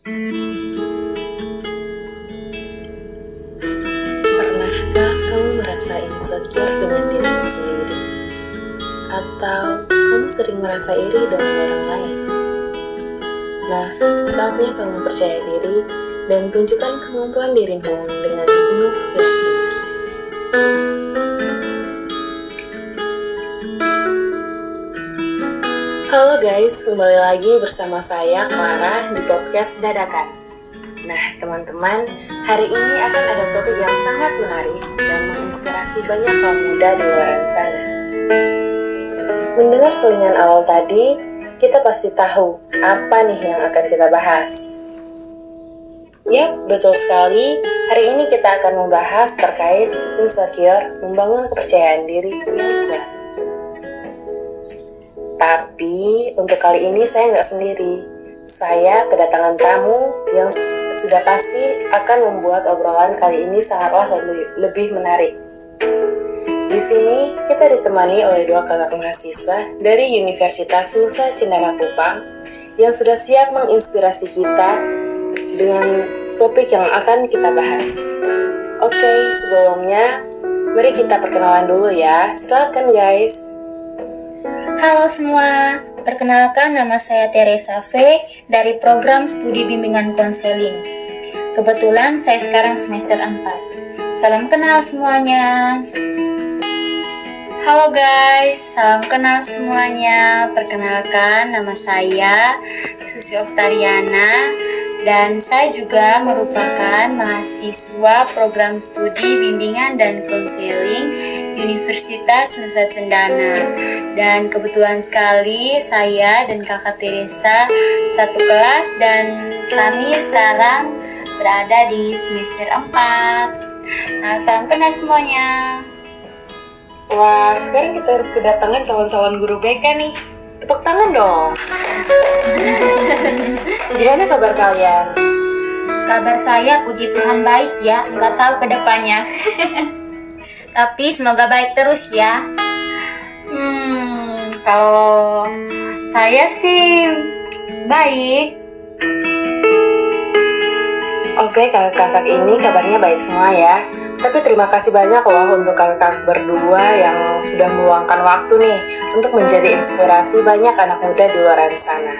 Pernahkah kamu merasa insecure dengan dirimu sendiri? Atau kamu sering merasa iri dengan orang lain? Nah, saatnya kamu percaya diri dan tunjukkan kemampuan dirimu dengan penuh keyakinan. Halo guys, kembali lagi bersama saya Clara di podcast Dadakan. Nah teman-teman, hari ini akan ada topik yang sangat menarik dan menginspirasi banyak kaum muda di luar sana. Mendengar selingan awal tadi, kita pasti tahu apa nih yang akan kita bahas. Yap, betul sekali. Hari ini kita akan membahas terkait insecure, membangun kepercayaan diri yang kuat. Tapi untuk kali ini saya nggak sendiri. Saya kedatangan tamu yang sudah pasti akan membuat obrolan kali ini sangatlah lebih menarik. Di sini kita ditemani oleh dua kakak mahasiswa dari Universitas Nusa Cendana Kupang yang sudah siap menginspirasi kita dengan topik yang akan kita bahas. Oke, sebelumnya mari kita perkenalan dulu ya. Silakan guys. Halo semua, perkenalkan nama saya Teresa V dari program studi bimbingan konseling. Kebetulan saya sekarang semester 4. Salam kenal semuanya. Halo guys, salam kenal semuanya. Perkenalkan nama saya Susi Oktariana dan saya juga merupakan mahasiswa program studi bimbingan dan konseling Universitas Nusa Cendana. Dan kebetulan sekali saya dan kakak Teresa satu kelas dan kami sekarang berada di semester 4. Nah, salam kenal semuanya. Wah, sekarang kita kedatangan calon-calon guru BK nih. Tepuk tangan dong. Gimana kabar kalian? Kabar saya puji Tuhan baik ya, nggak tahu ke depannya. Tapi semoga baik terus ya. Kalau saya sih baik. Oke, kakak-kakak ini kabarnya baik semua ya. Tapi terima kasih banyak loh untuk kakak berdua yang sudah meluangkan waktu nih untuk menjadi inspirasi banyak anak muda di luar sana.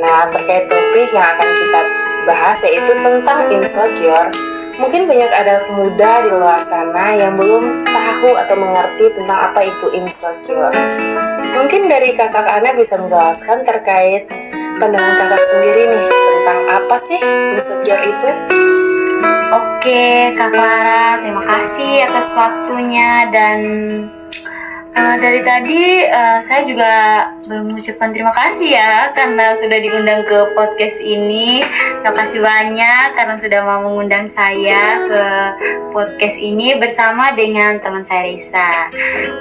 Nah, terkait topik yang akan kita bahas yaitu tentang insecure. Mungkin banyak anak muda di luar sana yang belum tahu atau mengerti tentang apa itu insecure. Mungkin dari kakak Ana bisa menjelaskan terkait pandangan kakak sendiri nih tentang apa sih insecure itu? Oke, Kak Clara, terima kasih atas waktunya dan dari tadi saya juga belum mengucapkan terima kasih ya karena sudah diundang ke podcast ini. Terima kasih banyak karena sudah mau mengundang saya ke podcast ini bersama dengan teman saya Risa.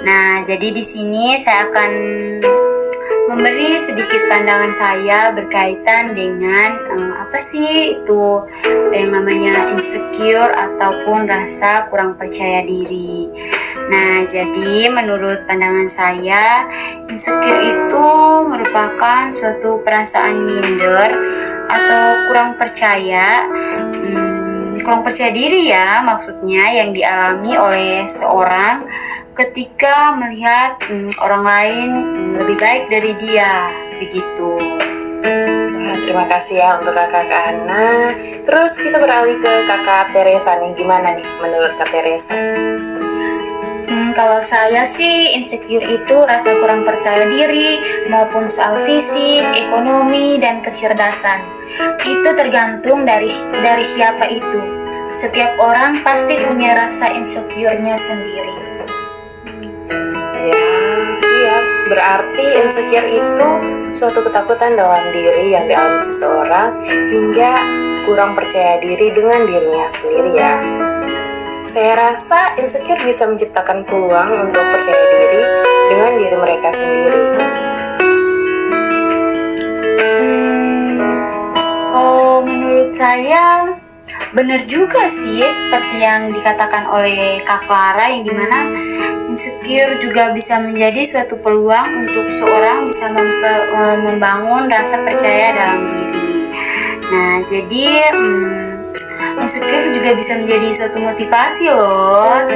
Nah, jadi di sini saya akan memberi sedikit pandangan saya berkaitan dengan apa sih itu yang namanya insecure ataupun rasa kurang percaya diri. Nah, jadi menurut pandangan saya, insecure itu merupakan suatu perasaan minder atau kurang percaya diri ya maksudnya yang dialami oleh seorang ketika melihat orang lain lebih baik dari dia, begitu. Nah, terima kasih ya untuk kakak Ana. Terus kita beralih ke kakak Teresa nih, gimana nih menurut kak Teresa? Kalau saya sih insecure itu rasa kurang percaya diri maupun soal fisik, ekonomi, dan kecerdasan. Itu tergantung dari siapa itu. Setiap orang pasti punya rasa insecure-nya sendiri. Iya, berarti insecure itu suatu ketakutan dalam diri yang dialami seseorang hingga kurang percaya diri dengan dirinya sendiri ya. Saya rasa insecure bisa menciptakan peluang untuk percaya diri dengan diri mereka sendiri. Kalau menurut saya benar juga sih seperti yang dikatakan oleh Kak Clara, yang dimana insecure juga bisa menjadi suatu peluang untuk seorang bisa membangun rasa percaya dalam diri. Nah, Nah, jadi insecure juga bisa menjadi suatu motivasi loh.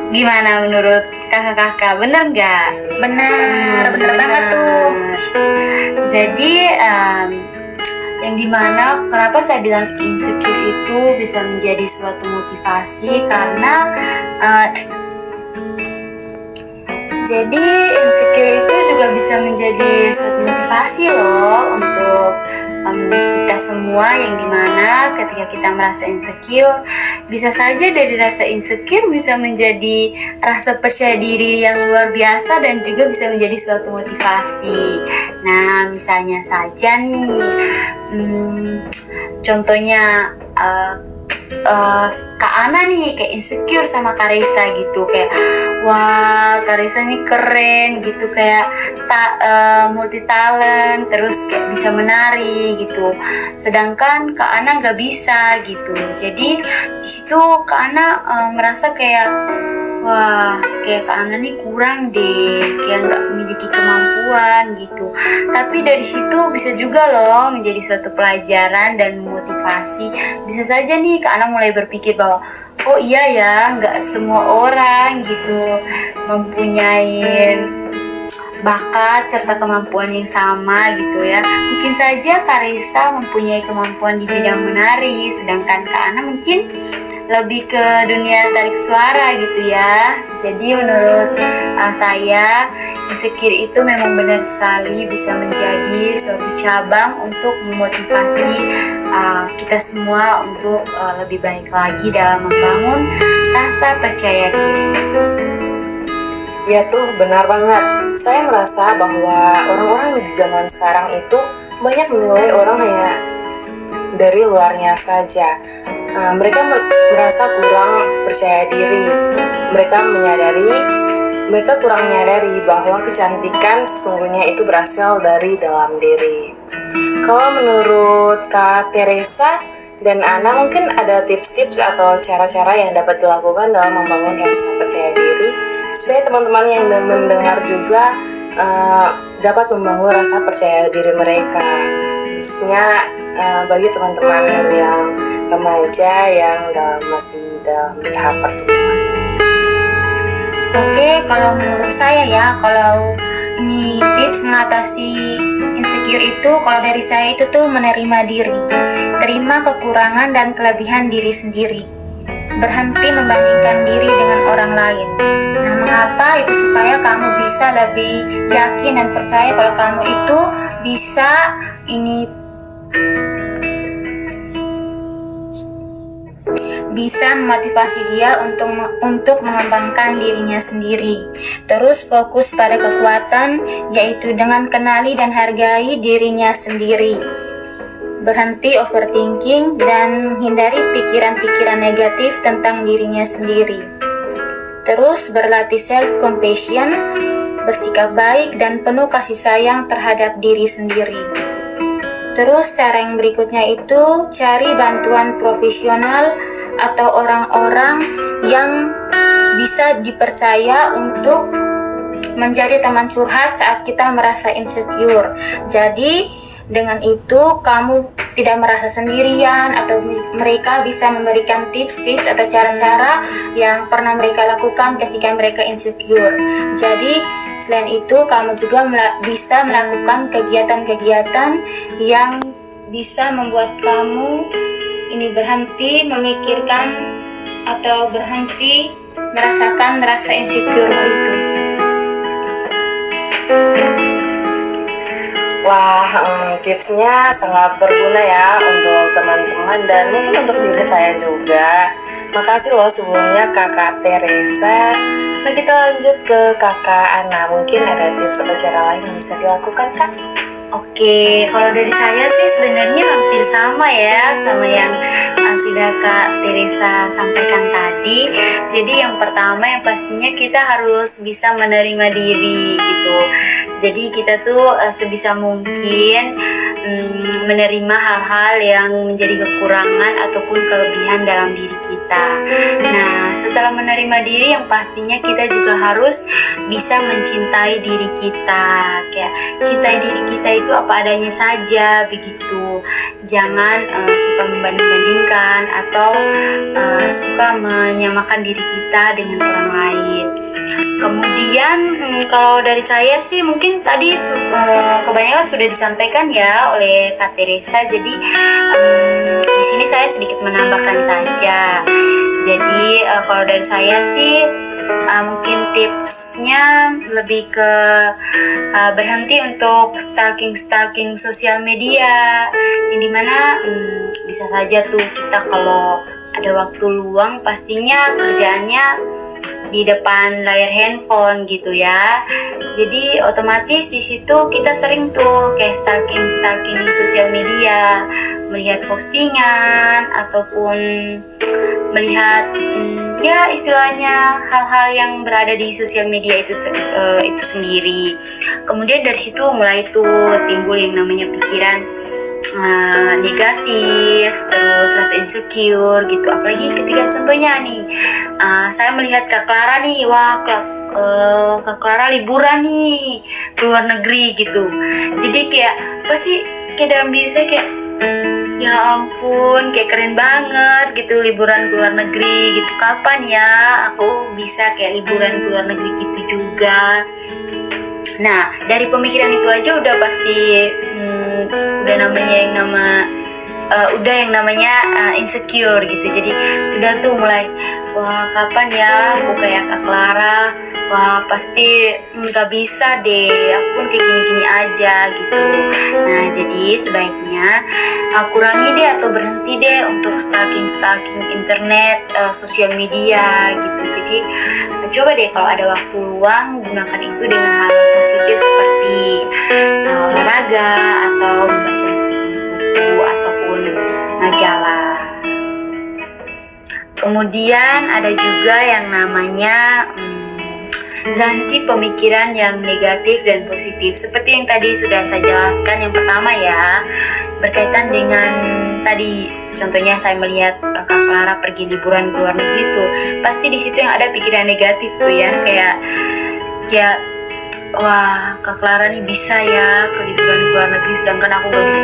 Gimana menurut kakak-kakak? Bener nggak? Bener banget tuh. Jadi yang dimana kenapa saya bilang insecure itu bisa menjadi suatu motivasi karena jadi insecure itu juga bisa menjadi suatu motivasi loh untuk kita semua, yang dimana ketika kita merasa insecure, bisa saja dari rasa insecure bisa menjadi rasa percaya diri yang luar biasa dan juga bisa menjadi suatu motivasi. Nah, misalnya saja nih, contohnya Kak Ana nih kayak insecure sama Kak Reza gitu, kayak wah Kak Reza nih keren gitu, kayak multi talent, terus kayak bisa menari gitu, sedangkan Kak Ana nggak bisa gitu. Jadi di situ Kak Ana merasa kayak wah kayak Kak Ana nih kurang deh, kayak nggak memiliki kemampuan gitu. Tapi dari situ bisa juga loh menjadi suatu pelajaran dan motivasi. Bisa saja nih Kak Ana mulai berpikir bahwa oh iya ya, nggak semua orang gitu mempunyai bakat serta kemampuan yang sama gitu ya. Mungkin saja Kak Reza mempunyai kemampuan di bidang menari, sedangkan Kak Ana mungkin lebih ke dunia tarik suara gitu ya. Jadi menurut saya insecure itu memang benar sekali bisa menjadi suatu cabang untuk memotivasi kita semua untuk lebih baik lagi dalam membangun rasa percaya diri. Ya tuh, benar banget. Saya merasa bahwa orang-orang di zaman sekarang itu banyak menilai orang hanya dari luarnya saja. Mereka merasa kurang percaya diri. Mereka kurang menyadari bahwa kecantikan sesungguhnya itu berasal dari dalam diri. Kalau menurut Kak Teresa dan Ana, mungkin ada tips-tips atau cara-cara yang dapat dilakukan dalam membangun rasa percaya diri supaya teman-teman yang mendengar juga dapat membangun rasa percaya diri mereka, khususnya bagi teman-teman yang remaja yang masih dalam tahap pertumbuhan. Oke, kalau menurut saya ya, kalau ini tips mengatasi insecure itu, kalau dari saya itu tuh menerima diri, terima kekurangan dan kelebihan diri sendiri, berhenti membandingkan diri dengan orang lain. Nah, mengapa itu? Supaya kamu bisa lebih yakin dan percaya kalau kamu itu bisa memotivasi dia untuk mengembangkan dirinya sendiri. Terus fokus pada kekuatan, yaitu dengan kenali dan hargai dirinya sendiri. Berhenti overthinking dan hindari pikiran-pikiran negatif tentang dirinya sendiri. Terus berlatih self-compassion, bersikap baik dan penuh kasih sayang terhadap diri sendiri. Terus cara yang berikutnya itu cari bantuan profesional atau orang-orang yang bisa dipercaya untuk menjadi teman curhat saat kita merasa insecure. Jadi dengan itu kamu tidak merasa sendirian, atau mereka bisa memberikan tips-tips atau cara-cara yang pernah mereka lakukan ketika mereka insecure. Jadi selain itu kamu juga bisa melakukan kegiatan-kegiatan yang bisa membuat kamu ini berhenti memikirkan atau berhenti merasakan rasa insecure itu. Wah, tipsnya sangat berguna ya untuk teman-teman dan mungkin untuk diri saya juga. Makasih loh sebelumnya Kakak Teresa. Nah, kita lanjut ke Kakak Ana. Mungkin ada tips atau cara lain yang bisa dilakukan, Kak? Oke, kalau dari saya sih sebenarnya hampir sama ya sama yang sudah Kak Teresa sampaikan tadi. Jadi yang pertama yang pastinya kita harus bisa menerima diri gitu. Jadi kita tuh sebisa mungkin menerima hal-hal yang menjadi kekurangan ataupun kelebihan dalam diri kita. Nah, setelah menerima diri, yang pastinya kita juga harus bisa mencintai diri kita. Kayak cintai diri kita itu apa adanya saja begitu. Jangan suka membanding-bandingkan atau suka menyamakan diri kita dengan orang lain. Kemudian kalau dari saya sih mungkin tadi kebanyakan sudah disampaikan ya oleh Kak Teresa. Jadi di sini saya sedikit menambahkan saja. Jadi kalau dari saya sih mungkin tipsnya lebih ke berhenti untuk stalking sosial media. Yang dimana bisa saja tuh kita kalau ada waktu luang pastinya kerjaannya di depan layar handphone gitu ya. Jadi otomatis di situ kita sering tuh kayak stalking sosial media, melihat postingan ataupun melihat ya istilahnya hal-hal yang berada di sosial media itu sendiri. Kemudian dari situ mulai tuh timbul yang namanya pikiran negatif, terus rasa insecure gitu. Apalagi ketika contohnya nih saya melihat Kak Clara nih, wah Kak Clara liburan nih ke luar negeri gitu. Jadi kayak pasti kayak dalam diri saya kayak ya ampun, kayak keren banget gitu liburan ke luar negeri gitu. Kapan ya aku bisa kayak liburan ke luar negeri gitu juga. Nah, dari pemikiran itu aja udah pasti udah namanya insecure gitu. Jadi sudah tuh mulai, wah kapan ya aku kayak Kak Clara, wah pasti nggak bisa deh, aku pun kayak gini-gini aja gitu. Nah, jadi sebaiknya kurangi deh atau berhenti deh untuk stalking internet, sosial media gitu. Jadi coba deh kalau ada waktu luang gunakan itu dengan hal positif seperti olahraga atau membaca buku ataupun majalah. Kemudian ada juga yang namanya ganti pemikiran yang negatif dan positif. Seperti yang tadi sudah saya jelaskan, yang pertama ya berkaitan dengan tadi contohnya saya melihat Kak Clara pergi liburan ke luar negeri tuh, pasti di situ yang ada pikiran negatif tuh ya, kayak wah Kak Clara nih bisa ya ke liburan ke luar negeri sedangkan aku gak bisa.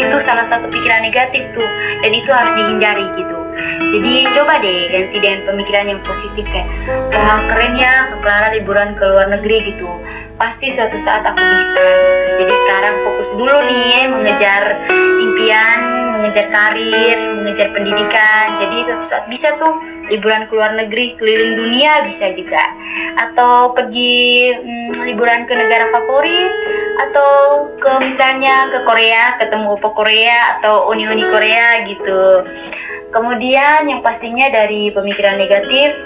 Itu salah satu pikiran negatif tuh, dan itu harus dihindari gitu. Jadi coba deh ganti dengan pemikiran yang positif, kayak wah keren ya Kak Clara liburan ke luar negeri gitu, pasti suatu saat aku bisa gitu. Jadi sekarang fokus dulu nih mengejar impian, mengejar karir, mengejar pendidikan. Jadi suatu saat bisa tuh liburan ke luar negeri, keliling dunia bisa juga. Atau pergi liburan ke negara favorit, atau ke misalnya ke Korea, ketemu opa Korea atau uni-uni Korea gitu. Kemudian yang pastinya dari pemikiran negatif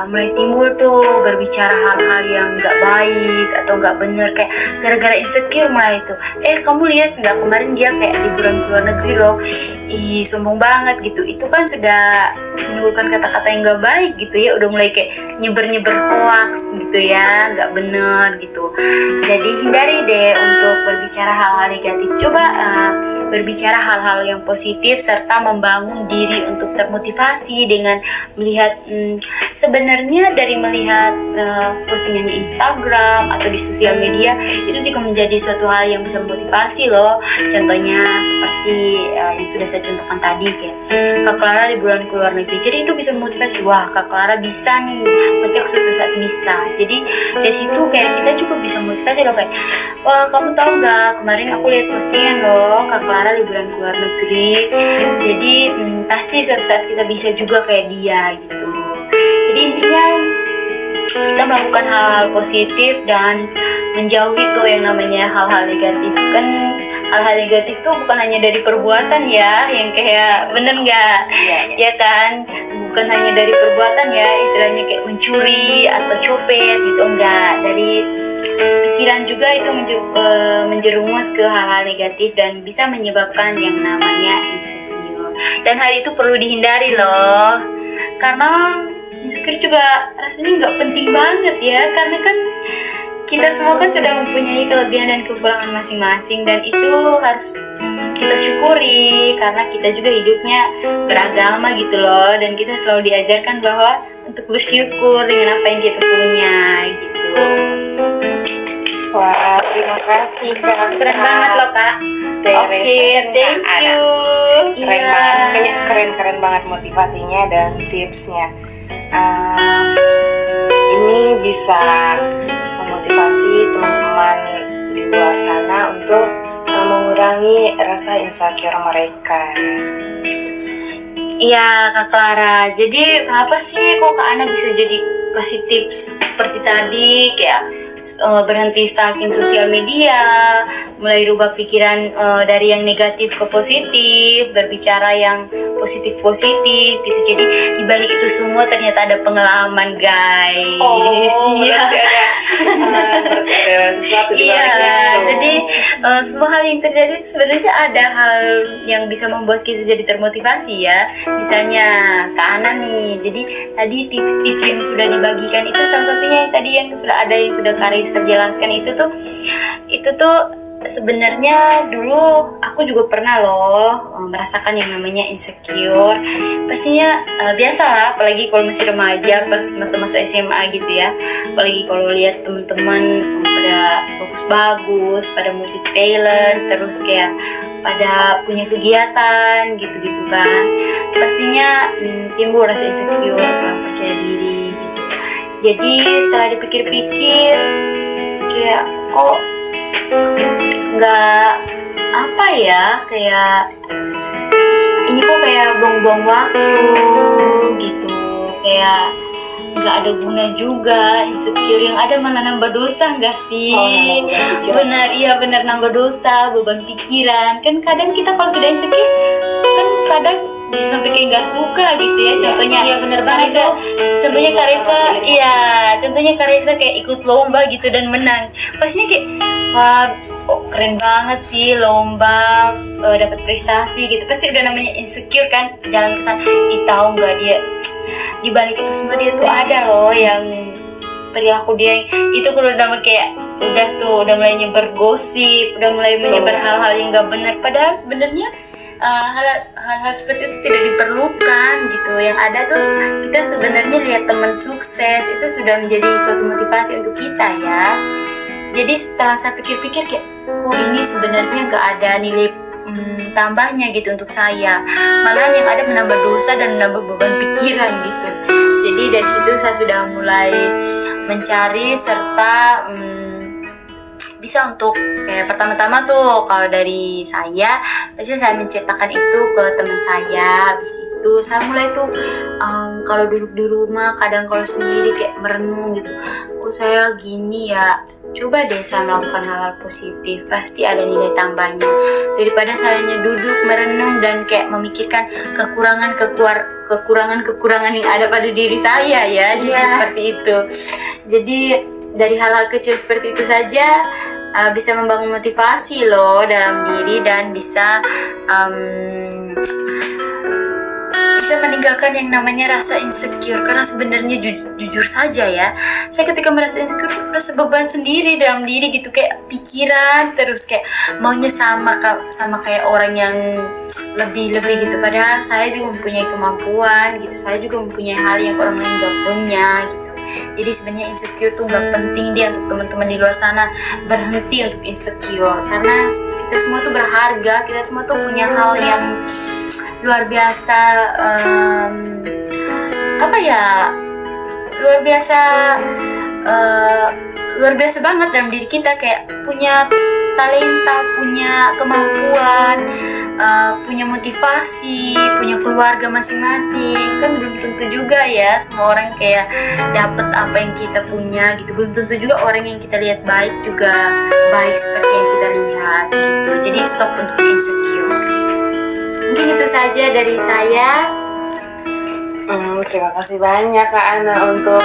mulai timbul tuh berbicara hal-hal yang gak baik atau gak bener, kayak gara-gara insecure mulai tuh, kamu lihat nggak kemarin dia kayak liburan ke luar negeri loh, ih sombong banget gitu. Itu kan sudah menimbulkan kata-kata yang gak baik gitu ya, udah mulai kayak nyeber hoax gitu ya, gak bener gitu. Jadi hindari deh untuk berbicara hal-hal negatif, coba berbicara hal-hal yang positif serta membangun diri untuk termotivasi dengan melihat sebenarnya dari melihat postingan di Instagram atau di sosial media itu juga menjadi suatu hal yang bisa memotivasi loh. Contohnya seperti yang sudah saya contohkan tadi, kayak Kak Clara liburan ke luar negeri, jadi itu bisa memotivasi, wah Kak Clara bisa nih, pasti aku suatu saat bisa. Jadi dari situ kayak kita juga bisa motivasi loh, kayak wah kamu tahu gak kemarin aku lihat postingan loh Kak Clara liburan ke luar negeri, jadi pasti suatu saat kita bisa juga kayak dia gitu. Jadi intinya kita melakukan hal-hal positif dan menjauhi tuh yang namanya hal-hal negatif. Kan hal-hal negatif tuh bukan hanya dari perbuatan ya, yang kayak bener nggak? Ya kan, bukan hanya dari perbuatan ya, istilahnya kayak mencuri atau copet gitu, enggak. Dari pikiran juga itu menjerumus ke hal-hal negatif dan bisa menyebabkan yang namanya insecure. Dan hal itu perlu dihindari loh, karena insecure juga rasanya nggak penting banget ya, karena kan kita semua kan sudah mempunyai kelebihan dan kekurangan masing-masing, dan itu harus kita syukuri karena kita juga hidupnya beragama gitu loh, dan kita selalu diajarkan bahwa untuk bersyukur dengan apa yang kita punya gitu. Wah, terima kasih Kak. Keren banget loh Kak. Oke, thank you. Keren Iya. banget, kayaknya keren banget motivasinya dan tipsnya. Ini bisa memotivasi teman-teman di luar sana untuk mengurangi rasa insecure mereka. Iya Kak Clara, jadi kenapa sih kok Kak Ana bisa jadi kasih tips seperti tadi, kayak berhenti stalking sosial media, mulai rubah pikiran dari yang negatif ke positif, berbicara yang positif-positif gitu. Jadi dibalik itu semua ternyata ada pengalaman guys. Iya. Ada sesuatu di Iya, baliknya itu. jadi semua hal yang terjadi itu sebenarnya ada hal yang bisa membuat kita jadi termotivasi ya. Misalnya Kak Ana nih, jadi tadi tips-tips yang sudah dibagikan itu salah satunya yang tadi yang sudah ada, yang sudah Karissa jelaskan itu tuh sebenarnya dulu aku juga pernah loh merasakan yang namanya insecure. Pastinya biasalah, apalagi kalau masih remaja, pas masa-masa SMA gitu ya. Apalagi kalau lihat teman-teman pada bagus-bagus, pada multi talent, terus kayak pada punya kegiatan gitu-gitu kan. Pastinya timbul rasa insecure, kurang percaya diri gitu. Jadi setelah dipikir-pikir, kayak kok nggak apa ya, kayak ini kok kayak buang-buang waktu gitu, kayak nggak ada guna juga. Insecure yang ada malah nambah dosa nggak sih? Nambah beban pikiran. Benar, iya benar, nambah dosa, beban pikiran. Kan kadang kita kalau sudah insecure kan kadang bisa sampai kayak nggak suka gitu ya. Contohnya Iya, benar banget. contohnya Karissa, iya, contohnya Karissa kayak ikut lomba gitu dan menang. Pastinya kayak wah, keren banget sih lomba, dapat prestasi gitu. Pasti udah namanya insecure kan, jalan ke sana. Tahu nggak dia di balik itu semua dia tuh ada loh yang perilaku dia itu kalau udah kayak udah mulai nyebar gosip, udah mulai menyebar hal-hal yang nggak benar. Padahal sebenarnya hal-hal seperti itu tidak diperlukan gitu. Yang ada tuh kita sebenarnya lihat teman sukses itu sudah menjadi suatu motivasi untuk kita ya. Jadi setelah saya pikir-pikir kayak kok ini sebenarnya gak ada nilai tambahnya gitu untuk saya, malah yang ada menambah dosa dan menambah beban pikiran gitu. Jadi dari situ saya sudah mulai mencari serta bisa untuk kayak pertama-tama tuh kalau dari saya biasanya saya menceritakan itu ke teman saya. Habis itu saya mulai tuh kalau duduk di rumah kadang kalau sendiri kayak merenung gitu, kok saya gini ya, coba deh saya melakukan hal-hal positif, pasti ada nilai tambahnya daripada saya hanya duduk merenung dan kayak memikirkan kekurangan yang ada pada diri saya ya. Jadi seperti itu. Jadi dari hal-hal kecil seperti itu saja bisa membangun motivasi loh dalam diri dan bisa meninggalkan yang namanya rasa insecure. Karena sebenarnya jujur saja ya, saya ketika merasa insecure merasa beban sendiri dalam diri gitu, kayak pikiran terus kayak maunya sama kayak orang yang lebih gitu, padahal saya juga mempunyai kemampuan gitu, saya juga mempunyai hal yang orang lain gak punya gitu. Jadi sebenarnya insecure tuh nggak penting dia. Untuk teman-teman di luar sana, berhenti untuk insecure karena kita semua tuh berharga, kita semua tuh punya hal yang luar biasa, luar biasa banget dalam diri kita, kayak punya talenta, punya kemampuan, punya motivasi, punya keluarga masing-masing. Kan belum tentu juga ya semua orang kayak dapat apa yang kita punya gitu. Belum tentu juga orang yang kita lihat baik juga baik seperti yang kita lihat gitu. Jadi stop untuk insecure. Mungkin itu saja dari saya. Terima kasih banyak Kak Ana untuk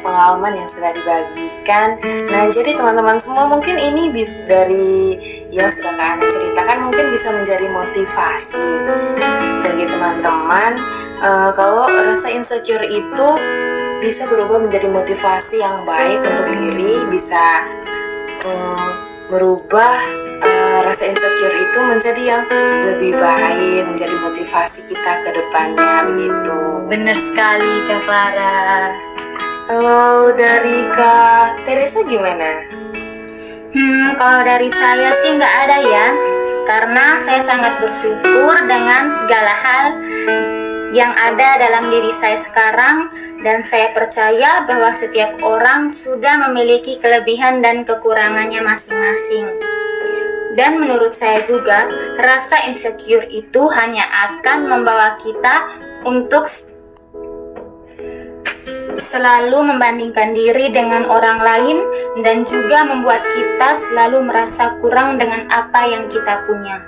pengalaman yang sudah dibagikan. Nah, jadi teman-teman semua mungkin ini dari yang sudah Kak Ana ceritakan mungkin bisa menjadi motivasi bagi teman-teman. Kalau rasa insecure itu bisa berubah menjadi motivasi yang baik untuk diri, bisa merubah rasa insecure itu menjadi yang lebih baik, menjadi motivasi kita ke depannya begitu. Bener sekali Kak Clara. Kalau dari Kak Teresa gimana? Kalau dari saya sih nggak ada ya, karena saya sangat bersyukur dengan segala hal yang ada dalam diri saya sekarang, dan saya percaya bahwa setiap orang sudah memiliki kelebihan dan kekurangannya masing-masing. Dan menurut saya juga, rasa insecure itu hanya akan membawa kita untuk selalu membandingkan diri dengan orang lain, dan juga membuat kita selalu merasa kurang dengan apa yang kita punya.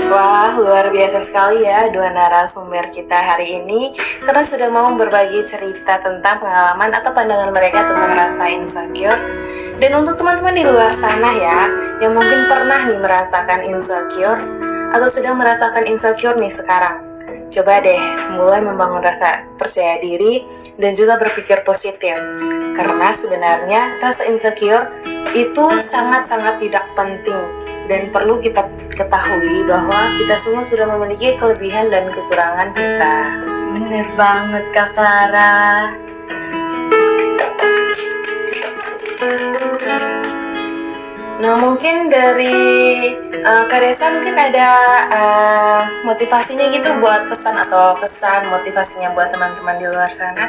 Wah, luar biasa sekali ya dua narasumber kita hari ini, karena sudah mau berbagi cerita tentang pengalaman atau pandangan mereka tentang rasa insecure. Dan untuk teman-teman di luar sana ya, yang mungkin pernah nih merasakan insecure atau sedang merasakan insecure nih sekarang, coba deh mulai membangun rasa percaya diri dan juga berpikir positif. Karena sebenarnya rasa insecure itu sangat-sangat tidak penting, dan perlu kita ketahui bahwa kita semua sudah memiliki kelebihan dan kekurangan kita. Bener banget Kak Clara. Nah, mungkin dari Kak Resa mungkin ada motivasinya gitu buat pesan atau kesan motivasinya buat teman-teman di luar sana.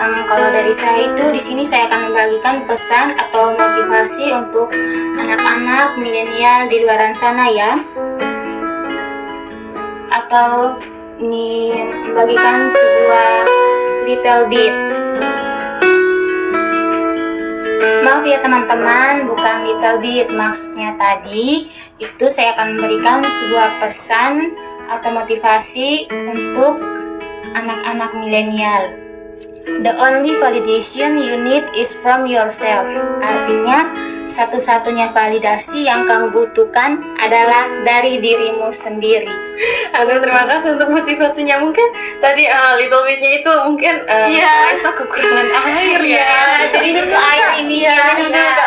Kalau dari saya itu di sini saya akan membagikan pesan atau motivasi untuk anak-anak milenial di luar sana ya. Atau ini membagikan sebuah little bit. Maaf ya teman-teman, bukan little bit, maksudnya tadi itu saya akan memberikan sebuah pesan atau motivasi untuk anak-anak milenial. The only validation you need is from yourself. Artinya, satu-satunya validasi yang kamu butuhkan adalah dari dirimu sendiri. Aduh, terima kasih untuk motivasinya. Mungkin tadi little bit-nya itu mungkin Resa kekurangan air ya. Jadi itu air ini ya.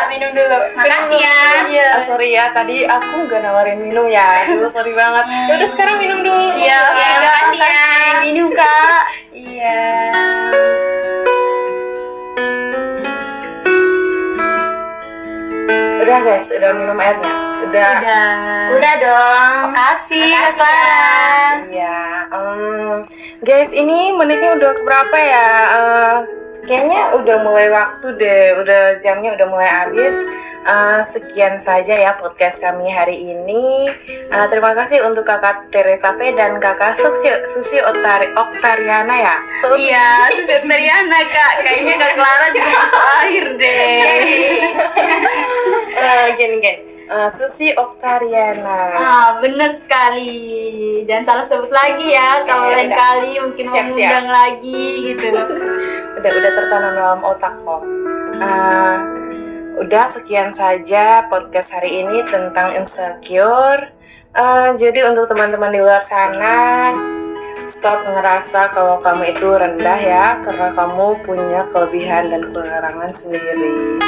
Minum dulu. Makasih ya. Sorry ya, tadi aku nggak nawarin minum ya. Aduh, sorry banget. Udah sekarang minum dulu. Iya, makasih ya. Minum Kak. Iya. Udah guys, udah minum airnya. Udah dong. Makasih Kak Makasih, Clara. Iya. Guys, ini menitnya udah keberapa ya? Kayaknya udah mulai waktu deh. Udah jamnya udah mulai habis. Sekian saja ya podcast kami hari ini. Terima kasih untuk Kakak Teresa V dan Kakak Susi Oktariana ya. Iya, Susi Oktariana Kak. Kayaknya Kak Clara juga butuh air deh. Gini. Susi Oktariana. Bener sekali. Jangan salah sebut lagi ya. Kalau Iya, lain udah. kali mungkin mau Siap. undang lagi gitu. Udah tertanam dalam otak kok. Udah sekian saja podcast hari ini tentang insecure. Jadi untuk teman-teman di luar sana, stop ngerasa kalau kamu itu rendah ya, karena kamu punya kelebihan dan kekurangan sendiri.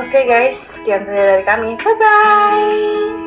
Oke guys, sekian saja dari kami. Bye bye.